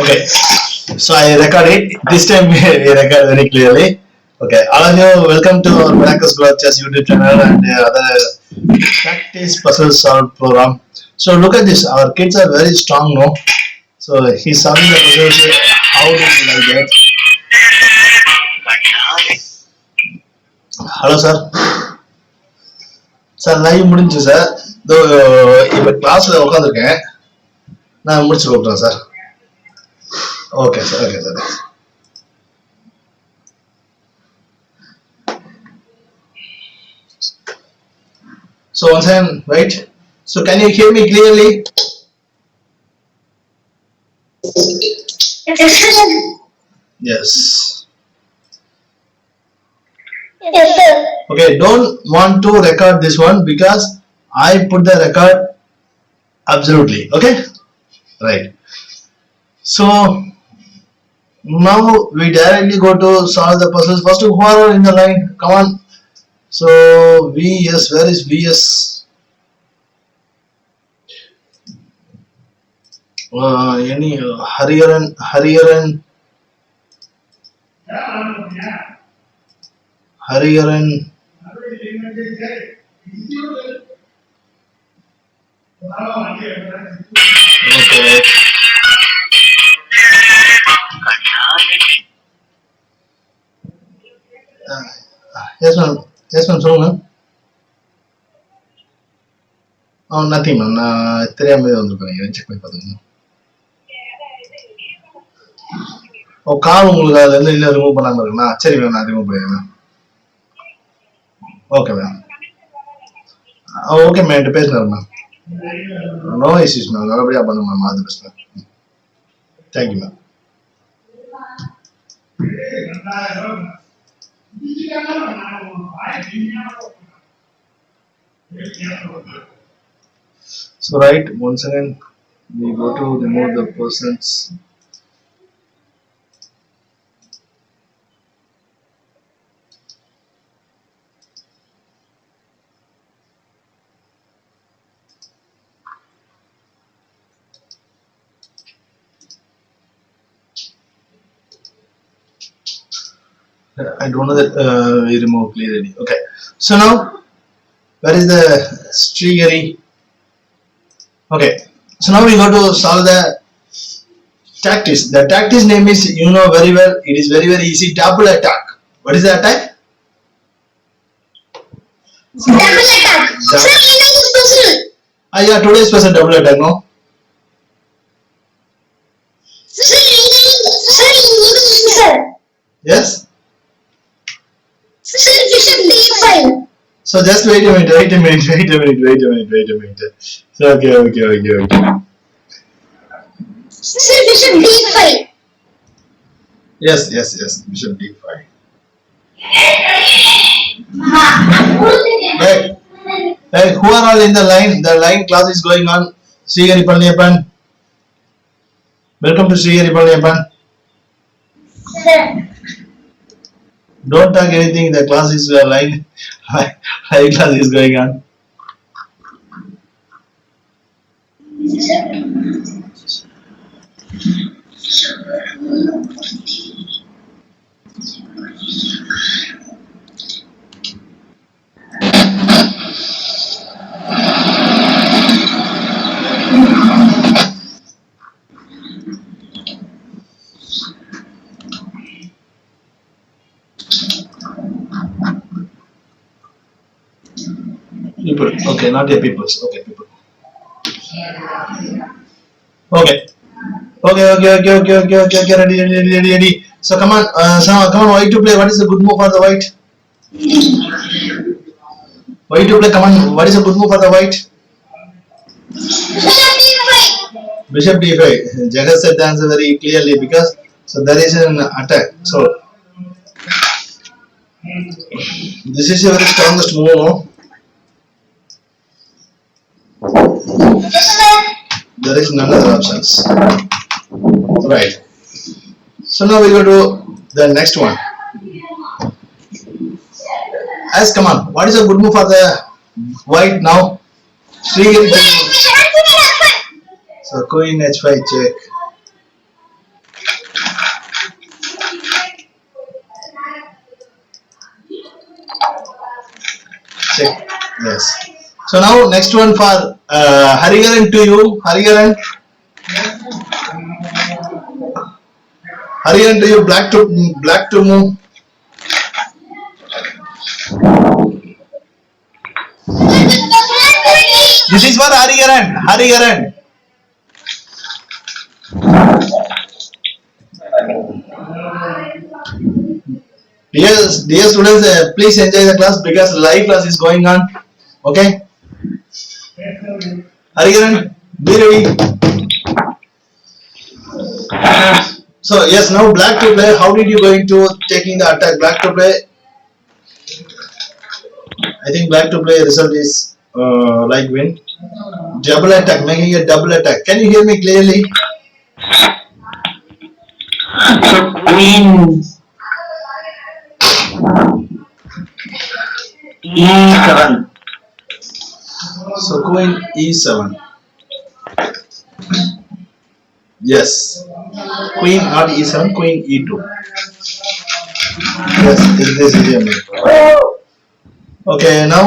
Okay, so I record it. This time we record very clearly. Okay, all of you, welcome to our Miracles Growth Chess YouTube channel and other practice puzzle solve program. So look at this. Our kids are very strong, no? So he's solving the puzzles. How do you like that? Hello, sir. Sir, live முடிஞ்சு sir. இப்போ கிளாஸ்ல உட்காந்துருக்கேன். நான் முடிச்சு கூப்பிட்றேன் sir. Okay, sir. Okay, sir. So once again, right? So can you hear me clearly? Yes. Yes, sir. Okay, don't want to record this one because I put the record absolutely. Okay, right. So now we directly go to solve the puzzles. First, who are in the line? Come on. So VS, where is VS? Any Hariharan. Okay. Yes, ma'am. Yes, ma'am. Sorry, ma'am. Oh, nothing, ma'am. தெரியாம வந்துருக்கேன். Check பண்ணி பாத்துங்க. ஓ, கால் உங்களுக்கு அதுல இருந்து இன்னும் remove பண்ணாம இருக்குண்ணா. சரி மேம், நான் ரிமூவ் பண்ணிடுறேன். Okay ma'am. ஓகே மேம், என்கிட்ட பேசினாரு மேம். நோ இஷ்யூஸ் மேம், நல்லபடியா பண்ணுங்க மேம். அது best ma'am. Thank you ma'am. So right, once again we go to remove the persons. I don't know that we remove clearly. Okay, so now where is the Srigari? Okay, so now we go to solve the tactics. The tactics name is, you know very well, it is very easy. Double attack. What is the attack? Double attack. Sir, special. Yeah, today's special double attack, no? Sir. Yes? Sir, bishop d5. So just wait a minute. So, okay. Sir, bishop d5. Yes, bishop d5. Hey, who are all in the line? The line class is going on. Srigari Palniappan. Welcome to Srigari Palniappan. Sir. Don't talk anything. The class is line. High class is going on. People. Okay, not your peoples. Okay, people. Okay. Ready. So come on, white to play. What is the good move for the white? White to play. Come on, what is a good move for the white? Bishop d5. Jagat said the answer very clearly because so there is an attack. So this is a very strongest move, no? There is none other options. Right. So now we go to the next one. As come on, what is a good move for the white now? Srigari. So queen h5 check. Check. Yes. So now next one for Hariharan to you. Hariharan. Hariharan to you. Black to move. This is for Hariharan. Hariharan. Dear students, please enjoy the class because live class is going on. Okay. Hariharan, be ready. So yes, now black to play. How did you going to taking the attack? Black to play. I think black to play result is like win. Double attack, making a double attack. Can you hear me clearly? So queen e7. So queen e7. Yes. Queen not e7, queen e2. Yes, this is your name. Okay, now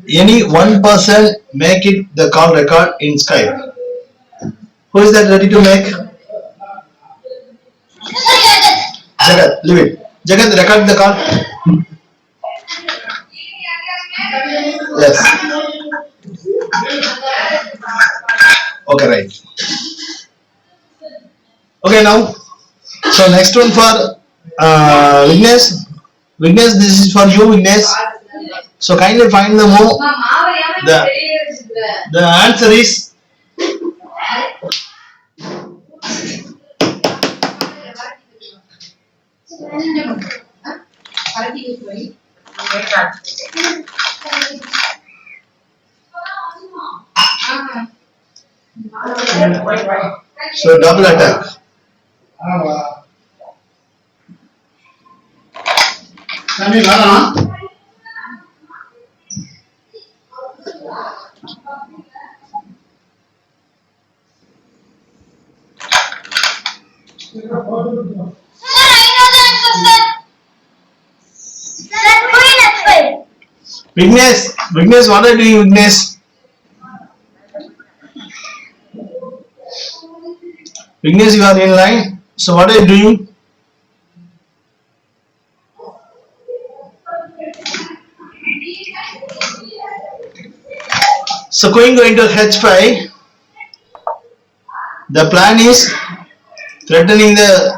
any one person make it the call record in Skype. Who is that ready to make? Jagat, leave it. Jagat, record the call. Yes. Okay, right. Okay, now. So next one for Vignesh. Vignesh, this is for you, Vignesh. So kindly find the move. The answer is so double attack. Vignesh, what are you doing, Vignesh? Vignesh, you are in line. So what are you doing? So going to h5. The plan is threatening the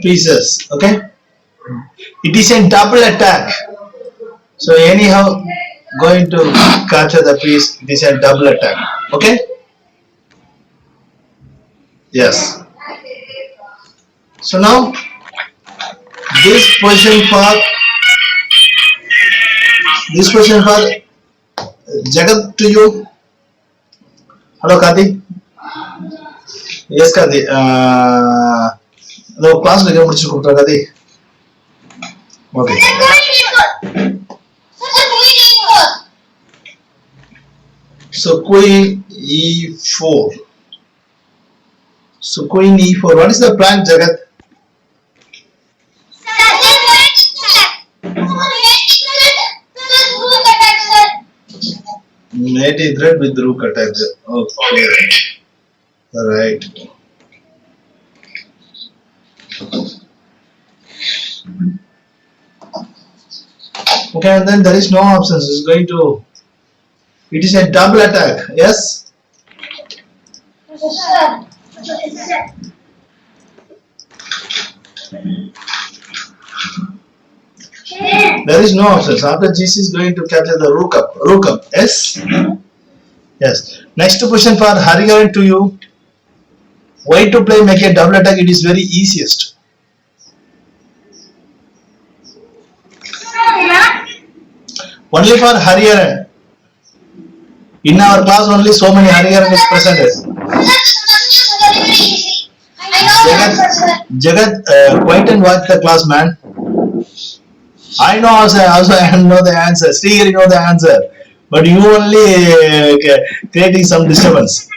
pieces. Okay. It is a double attack. So anyhow, going to capture the piece. It is a double attack. Okay. Yes. So now this position for Jagat to you. Hello, Kati. Yes, Kati. No class lagi mudichu Kati. Okay. So queen e4. So queen e4. What is the plan, Jagat? Native thread with rook attack. Okay. Right. Okay, and then there is no options. It's going to. It is a double attack. Yes. There is no options. After GC is going to capture the rook up. Rook up. Yes. Yes. Next question for Hariharan to you. Why to play make a double attack? It is very easiest. Only for Hariharan. In our class only so many Hariharan is presented. Jagat, quiet and watch the class, man. I know also I know the answer. Srihari, you know the answer. But you only creating some disturbance.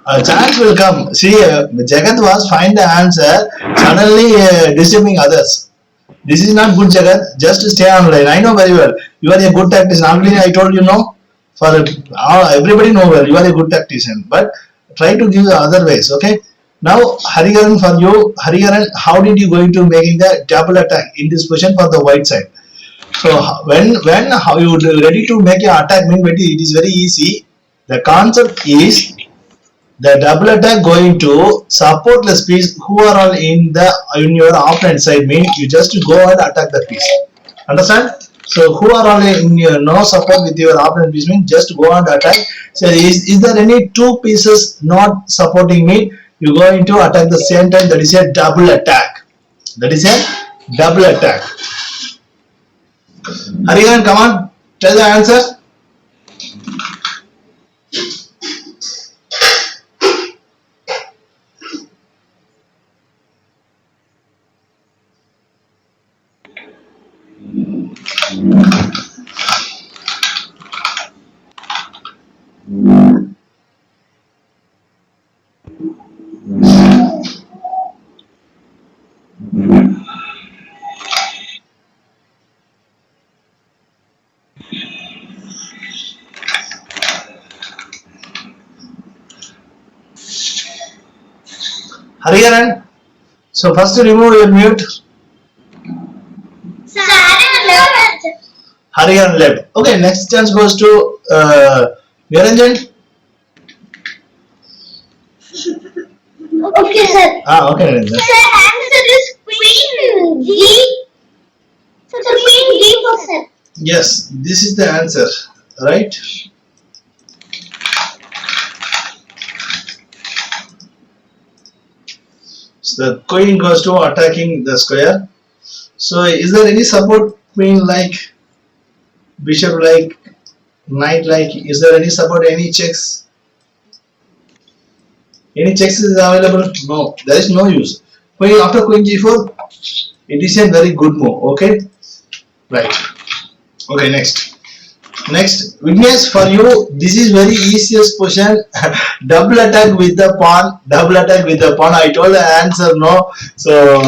A chance will come. See, Jagat was find the answer, suddenly disturbing others. This is not good, Jagat. Just stay online. I know very well. You are a good tactician. Already I told you no. For everybody know well. You are a good tactician. But try to give the other ways. Okay. Now Hariharan for you. Hariharan, how did you going to making the double attack in this position for the white side? So when how you ready to make your attack mean it is very easy. The concept is the double attack going to support the piece who are all in your opponent side mean you just go and attack the piece. Understand? So who are all in your no support with your opponent piece mean just go and attack. So is there any two pieces not supporting me? You go into attack the same time. That is a double attack. That is a double attack. Hariharan, come on, tell the answer. Hariharan, so first remove your mute. Sir, left. Hariharan left. Okay, next chance goes to Niranjan. Okay, sir. Okay, Niranjan. Sir, answer is Queen G. Sir, Queen G for sir. Yes, this is the answer, right? So the queen goes to attacking the square. So is there any support queen like, bishop like, knight like? Is there any support, any checks? Any checks is available? No, there is no use. Queen after queen g4, it is a very good move. Okay, right. Okay, next. Next, Vignesh, for you, this is very easiest question. Double attack with the pawn. Double attack with the pawn. I told the answer no. So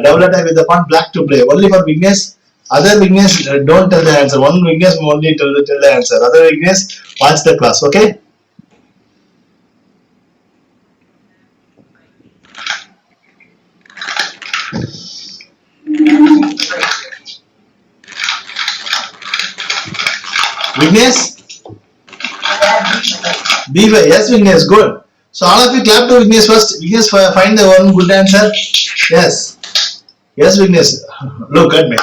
double attack with the pawn. Black to play. Only for Vignesh. Other Vignesh don't tell the answer. One Vignesh only tell the answer. Other Vignesh watch the class. Okay. Vignesh? B5. Yes, Vignesh. Good. So all of you clap to Vignesh first. Vignesh, find the one good answer. Yes. Yes, Vignesh. Look at me.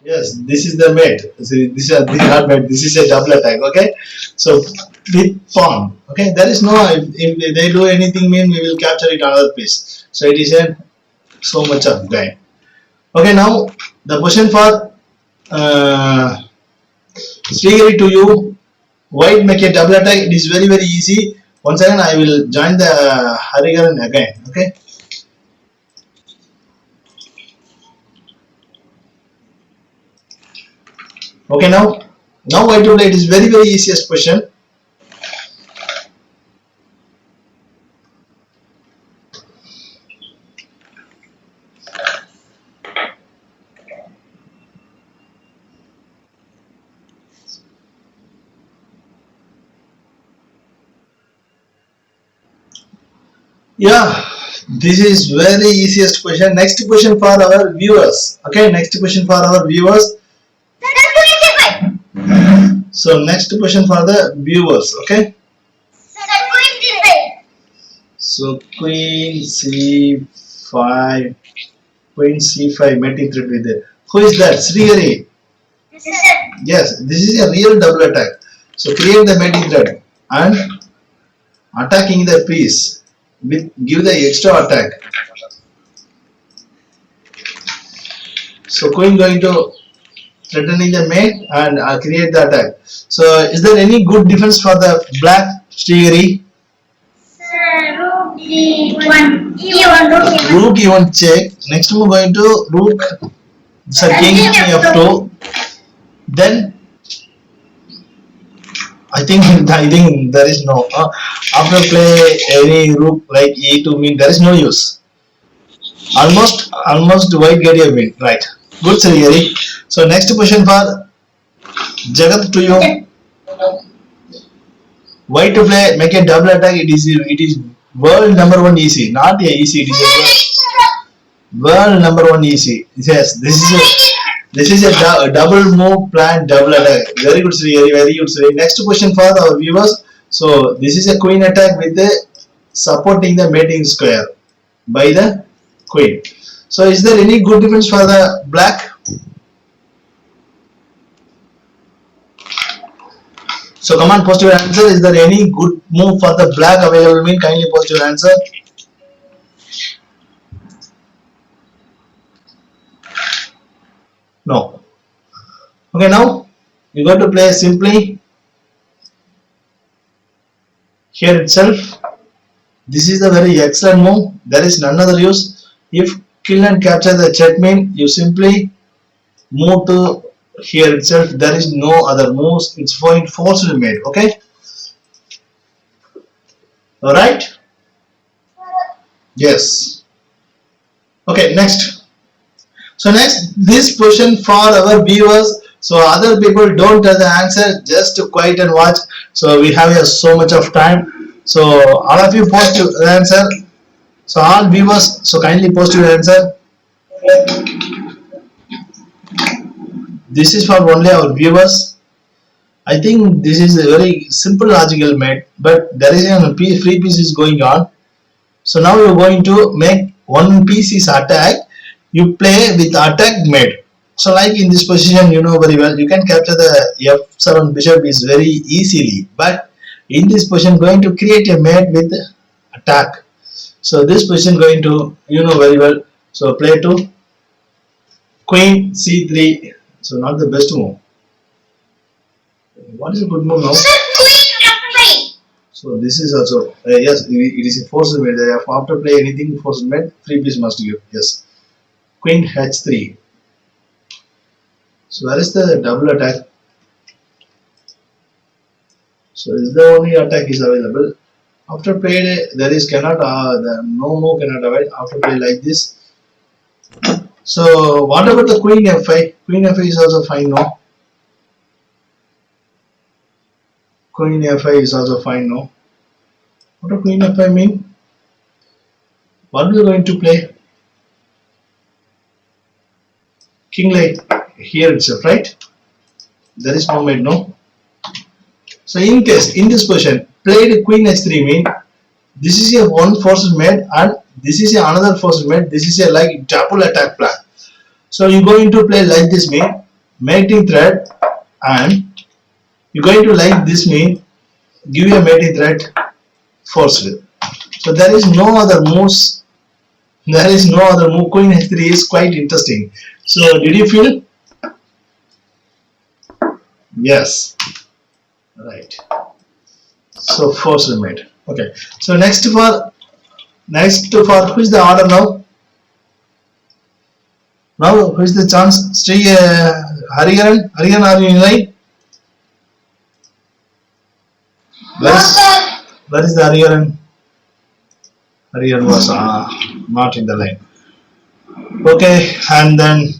Yes, this is the mate. See, this is not mate. This is a double attack. Okay. So with pawn. Okay. There is no. If they do anything, mean we will capture it another piece. So it is a so much of gain. Okay. Now the question for Srigiri to you. White make a double attack. It is very easy. Once again, I will join the Hariharan again. Okay. Okay. Now white to play. It is very easiest question. Yeah, this is very easiest question. Next question for our viewers. Okay, next question for our viewers. Sir, Queen C5. So next question for the viewers. Okay. Sir, Queen C5. So Queen C5, Queen C5 mating threat with it. Who is that? Srigiri. Yes, sir. Yes, this is a real double attack. So create the mating thread and attacking the piece with give the extra attack. So Queen going to threatening the mate and create the attack. So is there any good defense for the black Srigiri? Sir, Rook D1. E1, Rook E1. Rook E1 check. Next move going to Rook. So King F2. Then I think there is no after play any rook like e2 mean there is no use. Almost white get a win. Right. Good, Sri. So next question for Jagat to you. Why to play make a double attack? It is world number one EC, not a EC. It is a world number one EC. Yes, this is a double move plan double attack. Very good, Sri. Very good, Sri. Next question for our viewers. So this is a queen attack with the supporting the mating square by the queen. So is there any good difference for the black? So come on, post your answer. Is there any good move for the black available? Mean kindly post your answer. No. Okay, now you got to play simply here itself. This is a very excellent move. There is none other use. If kill and capture the checkmate, you simply move to here itself. There is no other moves. It's forced made. Okay. All right. Yes. Okay. Next. So next, this question for our viewers. So other people don't have the answer. Just to quiet and watch. So we have here so much of time. So all of you post your answer. So all viewers, so kindly post your answer. This is for only our viewers. I think this is a very simple logical mate, but there is a free piece is going on. So now you're going to make one piece is attack. You play with attack mate. So like in this position, you know very well, you can capture the f7 bishop is very easily. But in this position, going to create a mate with attack. So this position going to, you know very well. So play to queen c3. So not the best move. What is a good move now? So this is also yes, it is a forced mate. After play anything forced mate, free piece must give. Yes, queen h3. So where is the double attack? So is the only attack is available. After play there is cannot the no move cannot avoid. After play like this. So what about the queen f5? Queen f5 is also fine, no? Queen f5 is also fine, no? What does queen f5 mean? What we are going to play? King like here itself, right? There is no mate, no? So in case in this position played queen h3 mean this is a one forced mate and this is another forced mate. This is a like double attack plan. So you're going to play like this mean mating threat and you're going to like this mean give you a mating threat forced. So there is no other moves. There is no other move. Queen h3 is quite interesting. So did you feel? Yes. Right. So forced mate. Okay. So next for who is the order now? Now who is the chance? Sri Hariharan. Hariharan, are you in line? Where is the Hariharan? Hariharan was not in the line. Okay, and then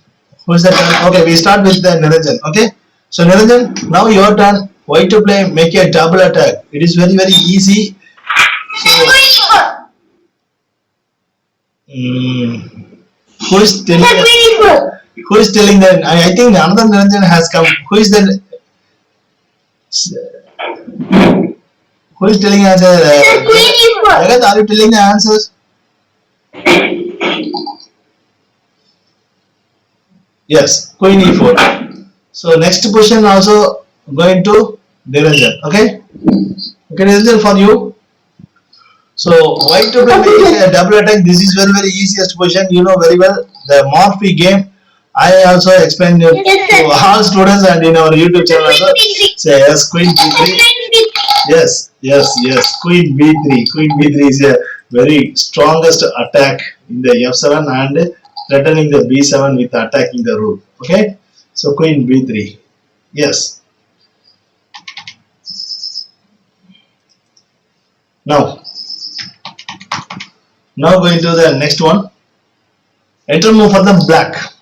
who is the turn? Okay, we start with the Niranjan. Okay, so Niranjan, now your turn. Why to play? Make a double attack. It is very easy. So, who is telling? Who is telling that? I think another Niranjan has come. Who is the? Who is telling answer? Jagat, are you telling the answers? Yes, queen e4. So next question also going to Niranjan. Okay. Okay, Niranjan for you. So white to play a double attack. This is very easiest position. You know very well the Morphy game. I also explained it to all students and in our YouTube channel also. Say yes, queen b3. Yes. Queen b3. Queen b3 is a very strongest attack in the f7 and threatening the b7 with attacking the rook. Okay. So queen b3. Yes. Now going to the next one. Enter move for the black.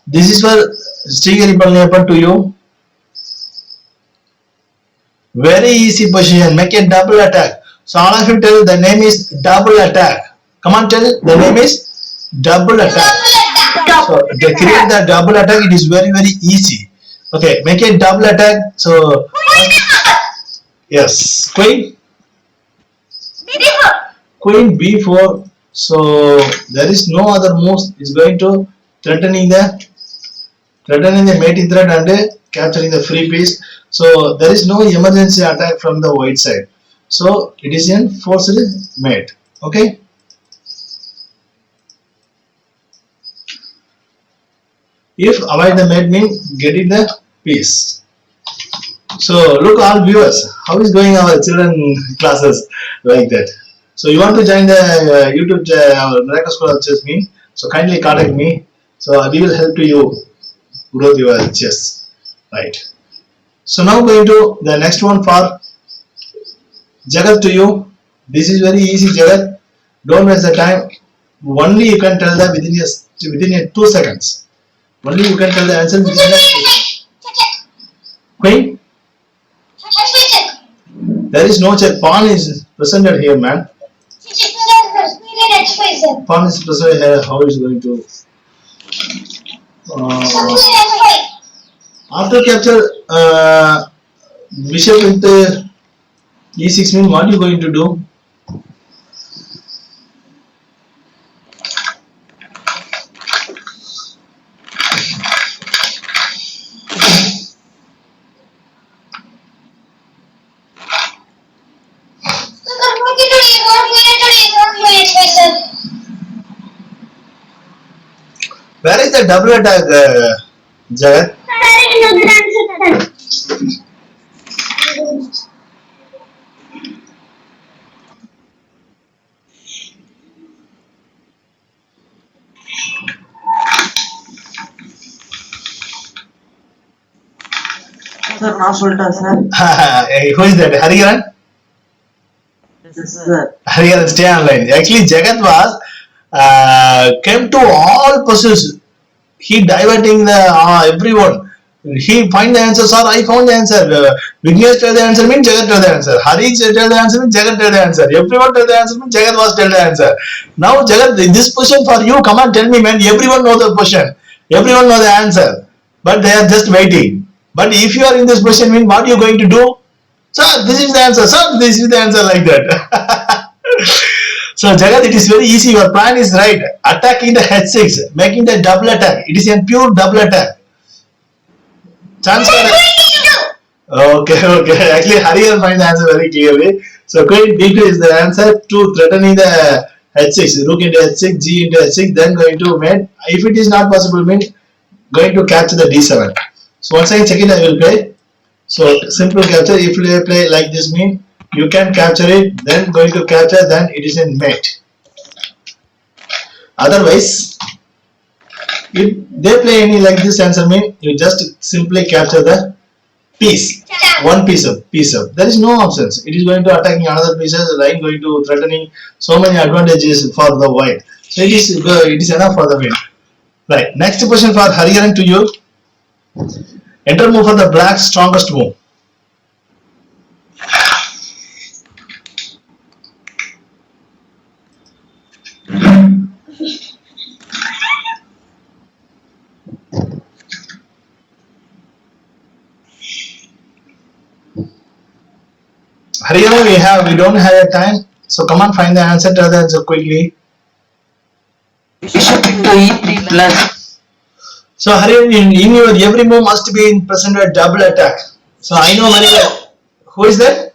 This is for Srigari Palniyappan to you. Very easy position. Make a double attack. So all of you tell the name is double attack. Come on, tell the name is double attack. So to create the double attack, it is very easy. Okay, make a double attack. So yes, queen b4. So there is no other moves. It's going to threatening the mating threat and capturing the free piece. So there is no emergency attack from the white side. So it is in forced mate. Okay. If avoid the mate means getting the piece. So look all viewers, how is going our children classes like that. So you want to join the YouTube Miracle School of Chess me. So kindly contact me. So we will help to you grow your chess. Right. So now going to the next one for Jagat to you. This is very easy, Jagat. Don't waste the time. Only you can tell that within 2 seconds. Only you can tell the answer within 2 seconds. Queen? There is no check. Pawn is presented here, man. Pawn is presented here. How is going to? After capture bishop into e6 means what you going to do? Where is the double attack, Jagat? Sir, now Sultan, sir. Who is that? Hariharan? Yes, sir. Hariharan, stay online. Actually, Jagat was came to all pursuits. He diverting the everyone. He find the answer, sir. I found the answer. Vignesh tell the answer means Jagat tell the answer. Hari tell the answer means Jagat tell the answer. Everyone tell the answer means Jagat was tell the answer. Now Jagat, this question for you. Come on, tell me, man. Everyone know the question. Everyone know the answer, but they are just waiting. But if you are in this position, mean what you going to do? Sir, this is the answer. Sir, this is the answer, like that. So Jagat, it is very easy. Your plan is right. Attacking the h6, making the double attack. It is a pure double attack. Chance. Okay. Actually, Hari will find the answer very clearly. So queen d2 is the answer to threatening the h6. Rook into h6, g into h6, then going to mate. If it is not possible, mean going to capture the d7. So once I check it, I will play. So simple capture. If you play like this, mean you can capture it, then going to capture, then it is in mate. Otherwise, if they play any like this answer, mean you just simply capture the piece, one piece up. There is no options. It is going to attacking another pieces, line going to threatening. So many advantages for the white. So it is enough for the win. Right. Next question for Hariharan to you. Enter move for the black strongest move. Hariharan, we don't have a time, so come on, find the answer. Tell the answer quickly. Bishop into e3 plus. So Hariharan, in your every move must be in present a double attack. So I know very well. Who is that?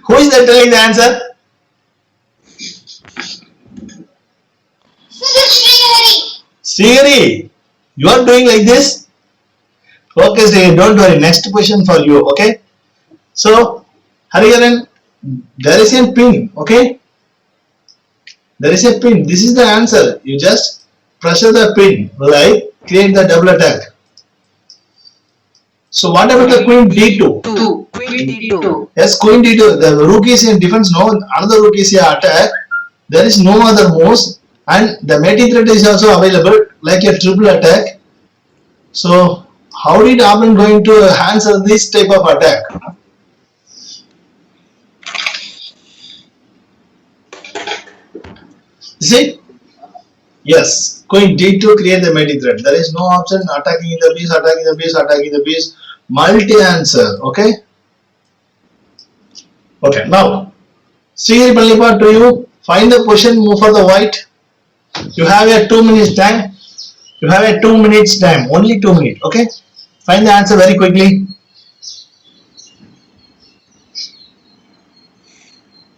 Who is that telling the answer? Srigari, you are doing like this? Okay, Srigari, don't worry. Next question for you. Okay. So Hariharan, there is a pin. Okay. There is a pin. This is the answer. You just pressure the pin, like create the double attack. So what about the queen d2? Queen D2. Yes, queen d2. The rook is in defense. No, another rook is here attack. There is no other moves, and the mating threat is also available like a triple attack. So, how did Armin going to answer this type of attack? See? Yes, queen d2 create the mating threat. There is no option attacking the piece, attacking the piece, attacking the piece. Multi-answer. Okay? Okay, now, Sri Palipa to you. Find the position, move for the white. You have a 2 minutes time. You have a 2 minutes time. Only 2 minutes. Okay? Find the answer very quickly.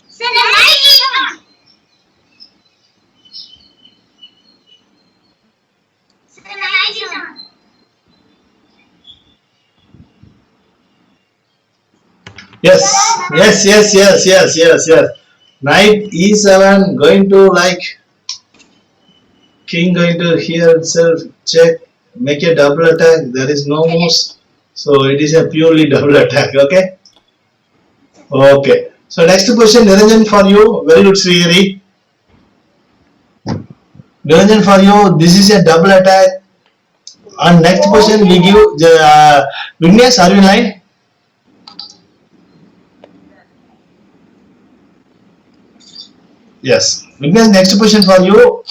Sir, the knight is on. Sir, the knight is on. Yes. Knight e7 going to like king going to here itself check, make a double attack. There is no moves, so it is a purely double attack. Okay. Okay. So next question, Niranjan for you. Very good, Srihari. Niranjan for you. This is a double attack. And next question we give Vignesh. Are you in line? Yes. Vignesh, next question for you.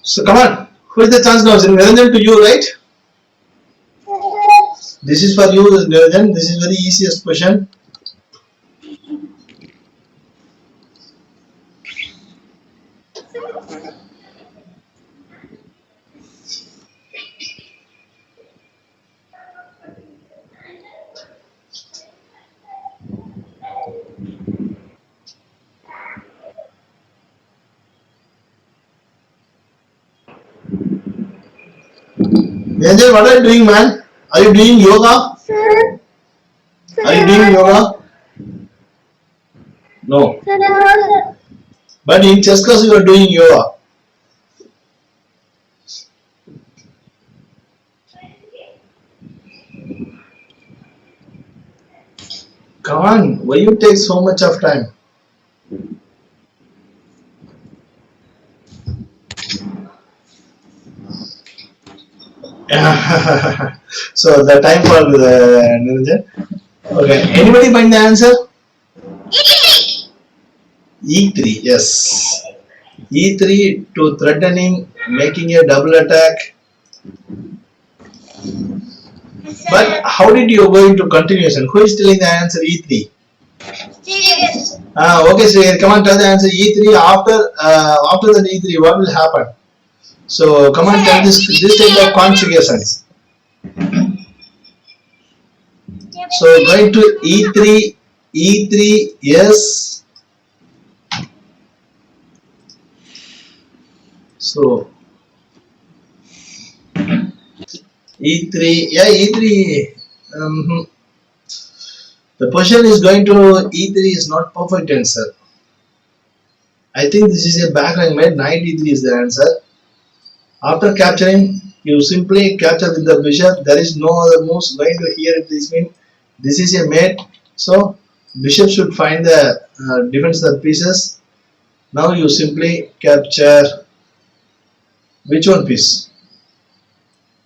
So come on. Who is the chance now? Niranjan to you, right? This is for you, Niranjan. This is very easiest question. Niranjan, what are you doing, man? Are you doing yoga? Sir. Are you doing yoga? No. Sir. But in chess class you are doing yoga. Come on, why you take so much of time? So the time for the Niranjan. Okay, anybody find the answer? E3, yes. E3 to threatening, making a double attack. But how did you go into continuation? Who is telling the answer E3? Okay, so come on, tell the answer E3. After the E3, what will happen? So come on, tell this type of configurations. So going to E3, yes. So E3, yeah, E3. The position is going to E3 is not perfect answer. I think this is a backline made. Knight E3 is the answer. After capturing, you simply capture with the bishop. There is no other moves going to here. This means this is a mate. So bishop should find the defense the pieces. Now you simply capture which one piece?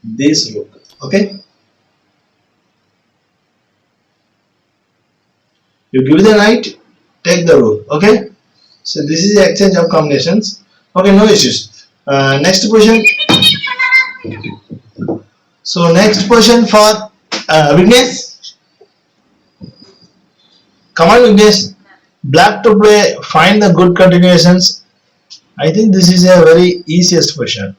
This rook. Okay. You give the knight, take the rook. Okay. So this is the exchange of combinations. Okay, no issues. Next question. So next question for Vignesh. Come on, Vignesh. Black to play. Find the good continuations. I think this is a very easiest question.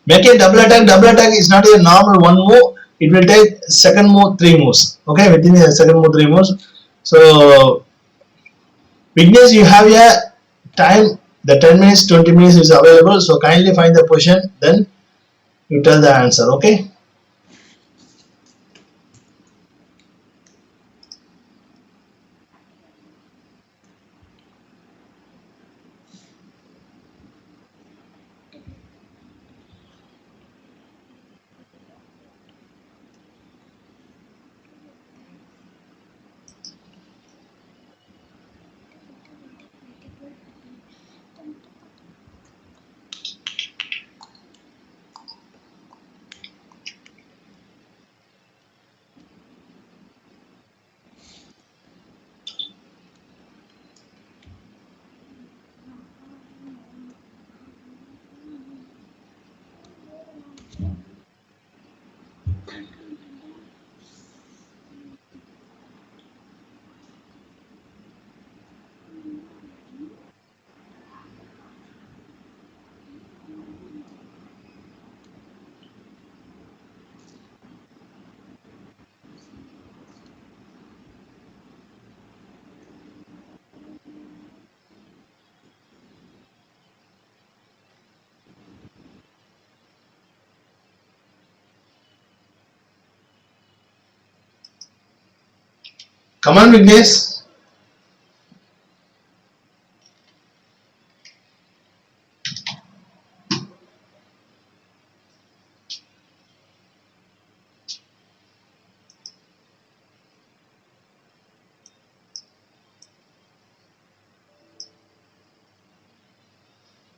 Make a double attack. Double attack is not a normal one move. it will take second move 3 moves. Okay, within the second move 3 moves. So Vignesh, you have a time. The 10 minutes, 20 minutes is available. So kindly find the question. Then you tell the answer. Okay. Come on, Vignesh.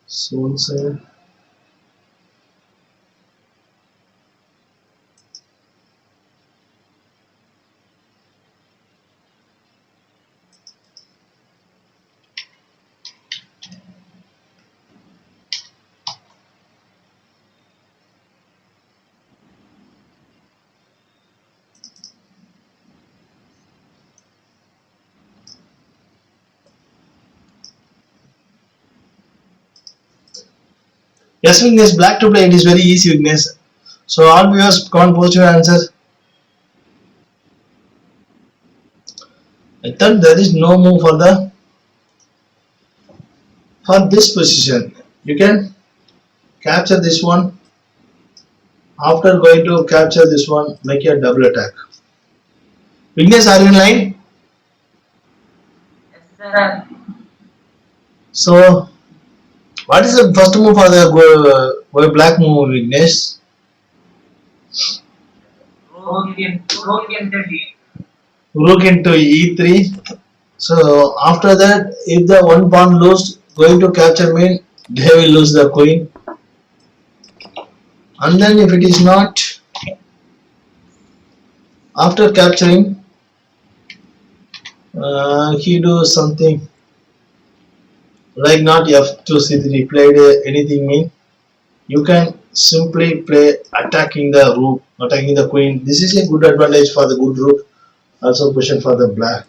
Soon, sir. Yes, Vignesh. Black to play. It is very easy, Vignesh. So all viewers can't post your answer. I thought there is no move for this position. You can capture this one. After going to capture this one, make a double attack. Vignesh, are you in line? Yes, sir. So, what is the first move for the black move, Vignesh? Rook into D. Rook into e3. So, after that, if the one pawn lose, going to capture mean they will lose the queen. And then if it is not, after capturing, he do something like not f2 c3 played anything mean. You can simply play attacking the rook, attacking the queen. This is a good advantage for the good rook. Also question for the black.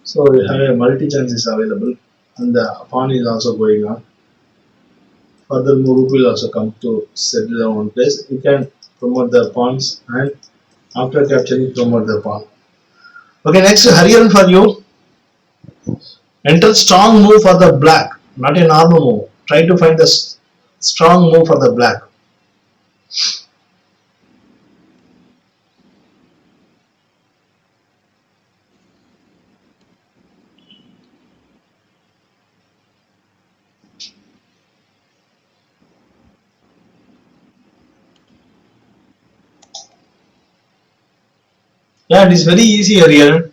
So we have a multi chances available, and the pawn is also going on. Further rook will also come to settle down one place. You can promote the pawns, and after capturing promote the pawn. Okay, next Hariharan for you. Enter strong move for the black, not a normal move. Try to find the strong move for the black. Yeah, it is very easy here.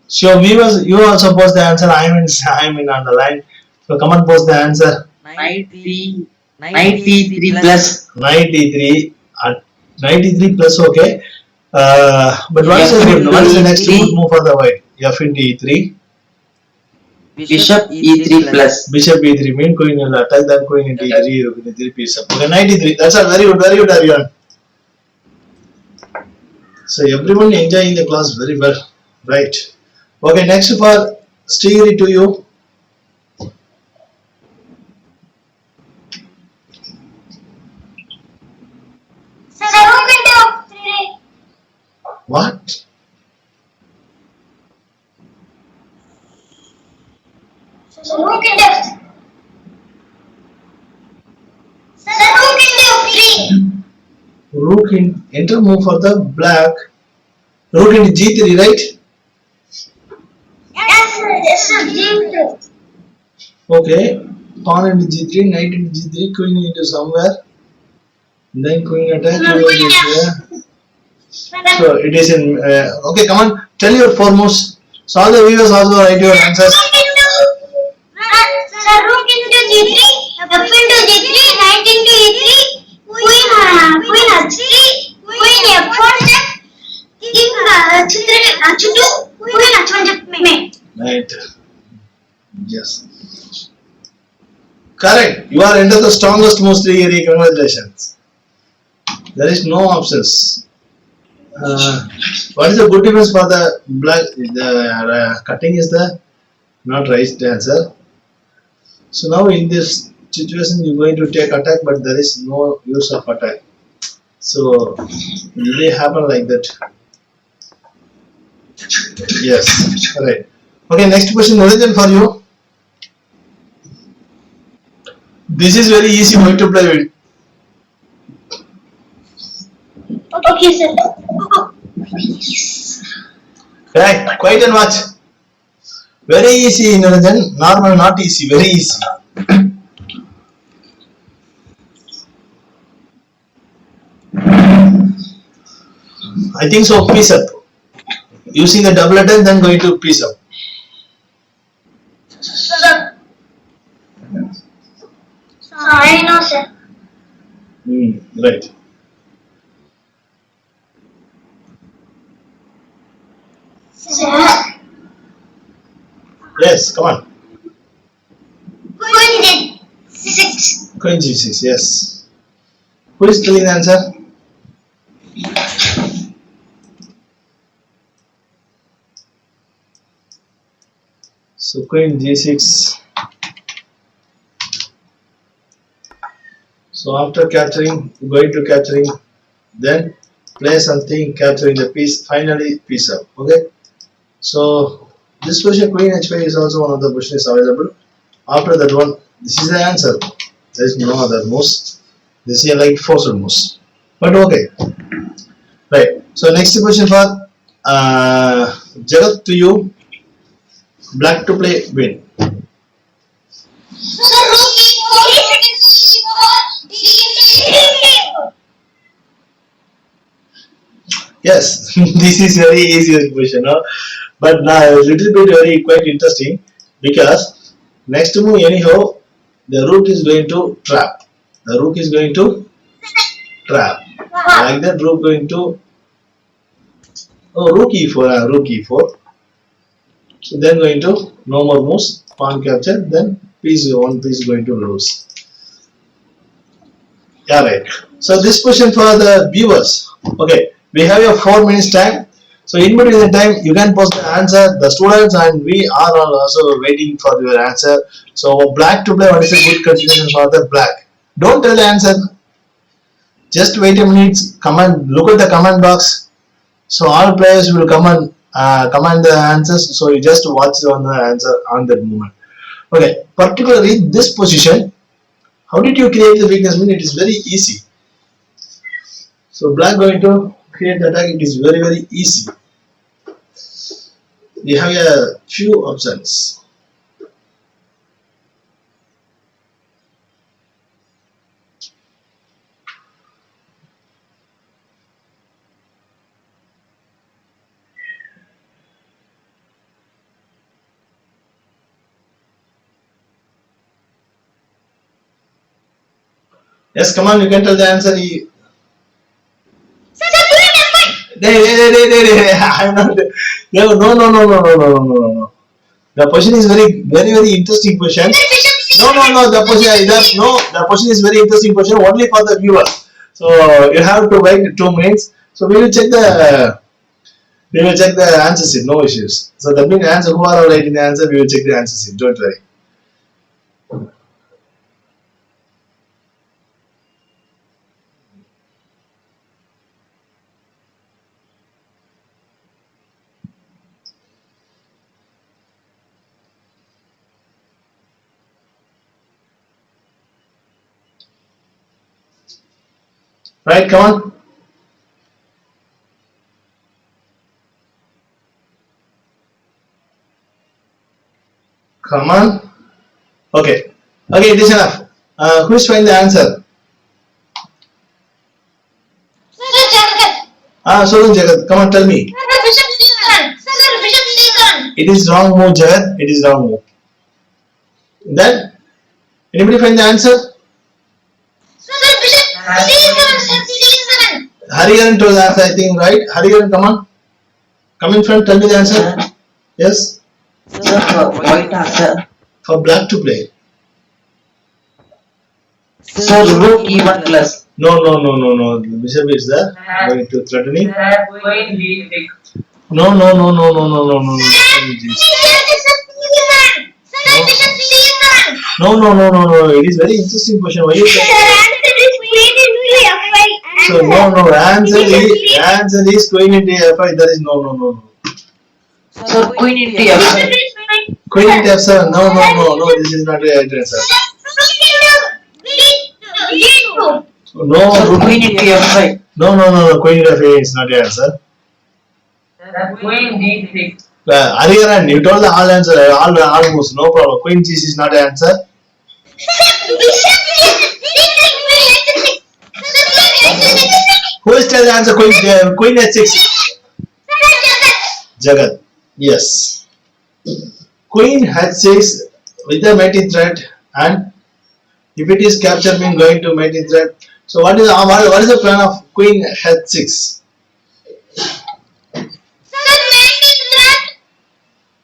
So viewers, you also post the answer. I'm in on the line. So come and post the answer. Knight C, Knight C3 plus. 93 at 93 plus. Okay. But what is F the into what is the next E3. good move for the white? F into e3. Bishop E3 plus. Bishop e3 mean queen will attack, then queen into e3. Rook into e3 piece up. Okay, 93. That's a very good, Aryan. So everyone enjoying the class very well, right? Okay, next for Stigri to you. What? So rook into three. Rook in enter move for the black. Rook into g3, right? Yes, sir. G2. Okay. Pawn into g3, knight into g3, queen into somewhere. Then queen attack. Queen here. So it is in. Okay, come on. Tell your foremost. So all the viewers also write your answers. Rook into G3, F into G3, knight into E3, queen H3, queen F4 check, king H2, queen H1 checkmate. Right. Yes. Correct. You are into the strongest mostly area. Congratulations. There is no options. What is the good difference for the black? The cutting is the not right answer. So now in this situation you're going to take attack, but there is no use of attack. So will they happen like that? Yes, right. Okay, next question, Niranjan, for you. This is very easy way to play with. Okay, sir. Right, quiet and watch. Very easy, Niranjan. Normal, not easy. Very easy. I think so. Piece up. Using the double attack, then going to piece up. Sir. I know, sir. Right. Sir. Yes, come on. Queen G6. Queen g6. Yes. Who is telling the answer? So queen g6. So after capturing, going to capturing, then play something, capturing the piece, finally piece up. Okay. So this position queen h5 is also one of the positions available. After that one, this is the answer. There is no other moves. This is like forced moves. But okay. Right. So next question for Jagat to you. Black to play win. Sir, rook E4, E4, D into E4. Yes, this is very easy question, no? But now a little bit very quite interesting because next move anyhow the rook is going to trap. The rook is going to trap. Like that rook going to rook e4, rook e4. So then going to no more moves, pawn capture, then piece one piece going to lose. Yeah, right. So this question for the viewers. Okay, we have your 4 minutes time. So in between the time, you can post the answer. The students and we are also waiting for your answer. So black to play. What is a good consideration for the black? Don't tell the answer. Just wait a minute. Comment. Look at the comment box. So all players will come and comment the answers. So you just watch on the answer on that moment. Okay. Particularly this position. How did you create the weakness? I mean, it is very easy. So black going to create the attack. It is very easy. We have a few options. Yes, come on, you can tell the answer. Sir, queen F1. I'm not. No. The question is very interesting question. No. The question, the question is very interesting question only for the viewer. So you have to wait 2 minutes. So we will check the answer sheet. No issues. So that means answer who are writing the answer, we will check the answer sheet. Don't worry. Right, come on. Come on. Okay. Okay, it is enough. Who's find the answer? Sir, Jagat. So Jagat, come on, tell me. Sir, Bishop C7. Sir, Bishop C7. It is wrong move, Jagat. It is wrong move. Then, anybody find the answer? Sir, Bishop C7. Sir, C7. Hariharan told the answer, I think, right? Hariharan, come on. Come in front, tell me the answer. Yes? Sir, for white answer. For black to play. Sir, rook E1 plus. No. The bishop is there. Going to threatening. Queen D6. No. Sir, Bishop C7. Sir, Bishop C7. No. It is very interesting question. Why you Sir, say? answer is queen into F5. So no. Answer is queen into F5. There is no. Sir, queen into F7. Queen into F7. No. This is not the right answer. No. Sir, queen into F5. No. Queen into F8 is not the answer. Queen D6. Hariharan, you told the all answer. All moves. No problem. Queen G6 is not the answer. Who is tell the answer? Queen H6. Jagat. Yes. Queen H6 with the mating threat, and if it is captured, mean going to mating threat. So what is the plan of Queen H6?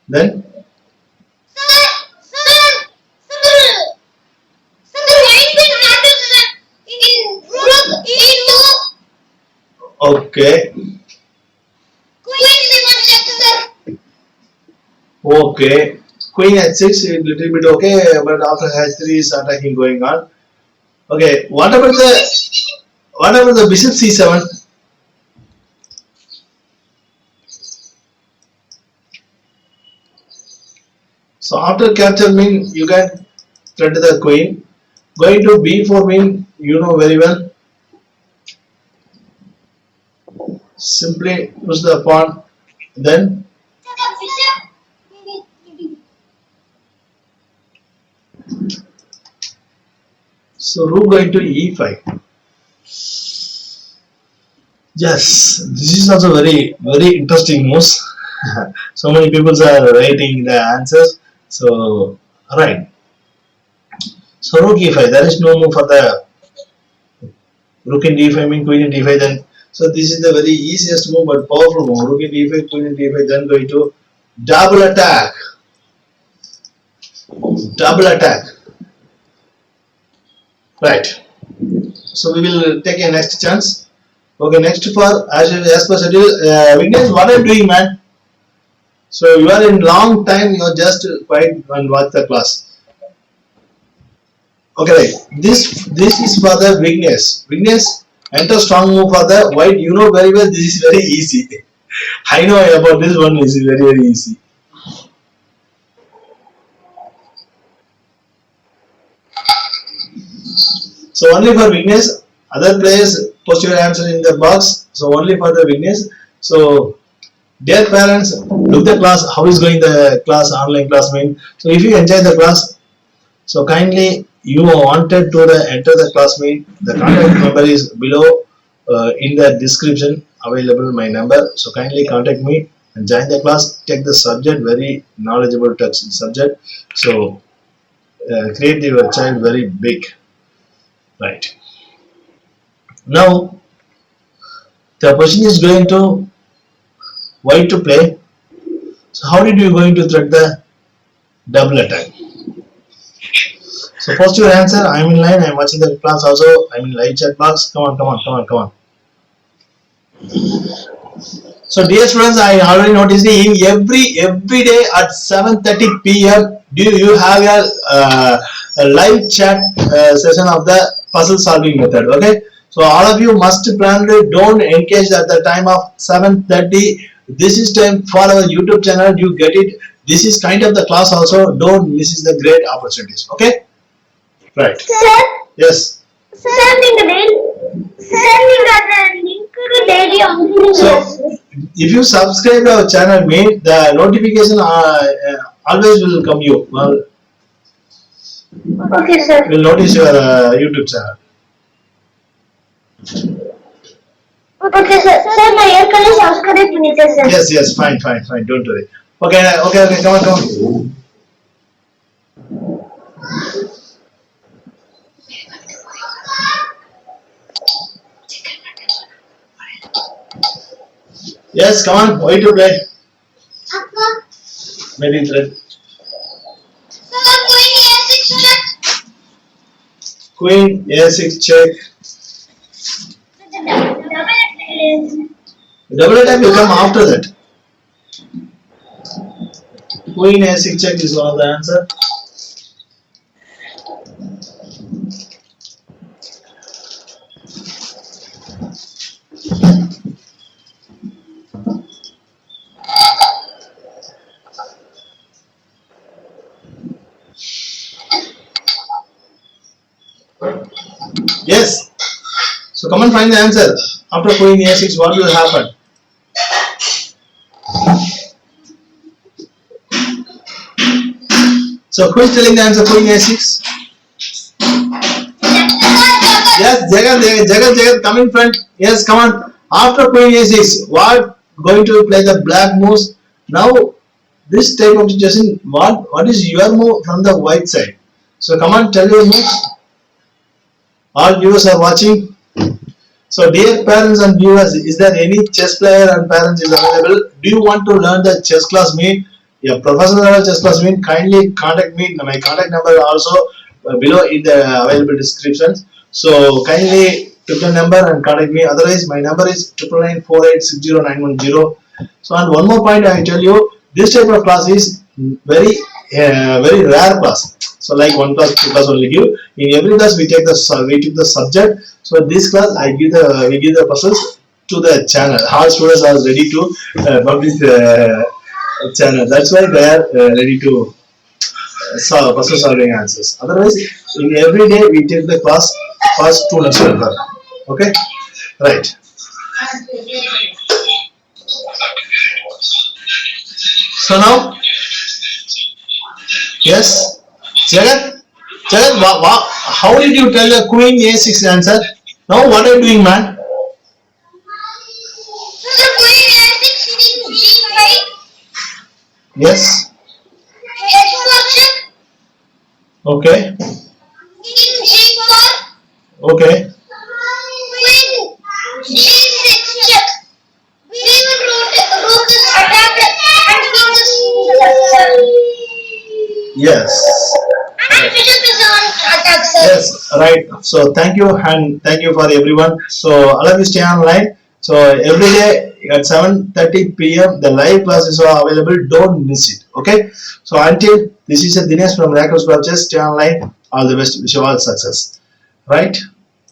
Then okay. Queen H6 is little bit okay, but after H3 is attacking going on. Okay, what about the bishop C7? So after capture mean you can threat the queen. Going to B4 mean you know very well. Simply push the pawn, then so rook going to E5. Yes, this is also very interesting moves. So many people are writing the answers. So right. So rook E5. There is no move for the rook in D5 mean queen in D5. Then so this is the very easiest move but powerful move. Rook in D5, queen in D5. Then going to double attack. Double attack. Right. So we will take a next chance. Okay, next for as per schedule. Vignesh, what are you doing, man? So you are in long time. You are just quiet and watch the class. Okay, right. This is for the Vignesh. Vignesh, enter strong move for the white. You know very well. This is very easy. I know about this one. Is very easy. So only for Vignesh, other players post your answer in the box. So only for the Vignesh. So dear parents, look the class. How is going the class, online class mean? So if you enjoy the class, so kindly you wanted to enter the class meet. The contact number is below in the description. Available my number. So kindly contact me and join the class. Take the subject, very knowledgeable subject. So create your child very big. Right. Now the question is going to white to play. So how did you going to thread the double attack? So post your answer. I'm in line. I'm watching the class also. I'm in live chat box. Come on. So dear students, I already noticed every day at 7:30 p.m. do you have a live chat session of the puzzle solving method. Okay. So all of you must plan it. Don't engage at the time of 7:30. This is time for our YouTube channel. You get it. This is kind of the class also. Don't miss the great opportunities. Okay. Right. Sir, Yes. sir, So if you subscribe our channel, mate, the notification always will come you. Well, Okay, sir. will notice your YouTube channel. Okay, sir. Sir, நான் ஏற்கனவே subscribe பண்ணிட்டேன் sir. Yes, fine. Don't worry. Okay, come on. Yes, come on. Why to play? அப்பா, Maybe thread. sir, queen a6 check. Queen A6 check. Double attack will come after that. Queen A6 check is one of the answer. Yes. So come and find the answer. After Queen A6, what will happen? So who is telling the answer? Queen A6. Yes, Jagat, come in front. Yes, come on. After Queen A6, what going to play the black moves? Now, this type of situation, what is your move from the white side? So come on, tell your moves. All viewers are watching. So dear parents and viewers, is there any chess player and parents is available? Do you want to learn the chess class meet? Yeah, professional level chess class meet, kindly contact me. My contact number also below in the available descriptions. So kindly took the number and contact me. Otherwise, my number is 99948609110. So and one more point I tell you, this type of class is very rare class. So like 1 class, 2 class only give. In every class we take the subject. So this class we give the puzzles to the channel. All students are ready to publish the channel. That's why they are ready to solve puzzle solving answers. Otherwise, in every day we take the class first 2 lectures. Okay, right. So now, yes. Jagat, how did you tell the Queen A6 answer? Now what are you doing, man? Sir, queen a6 king g5. Yes. h4 check. Okay. King g4. Okay. Queen g6 check. Rook is attacked and king is sir. Yes. And bishop is on attack, sir. Yes. Right. So thank you and thank you for everyone. So all of you stay online. So every day at 7:30 p.m. the live class is available. Don't miss it. Okay. So until this is a Dinesh from Miracles Club Chess. Stay online. All the best. Wish you all success. Right.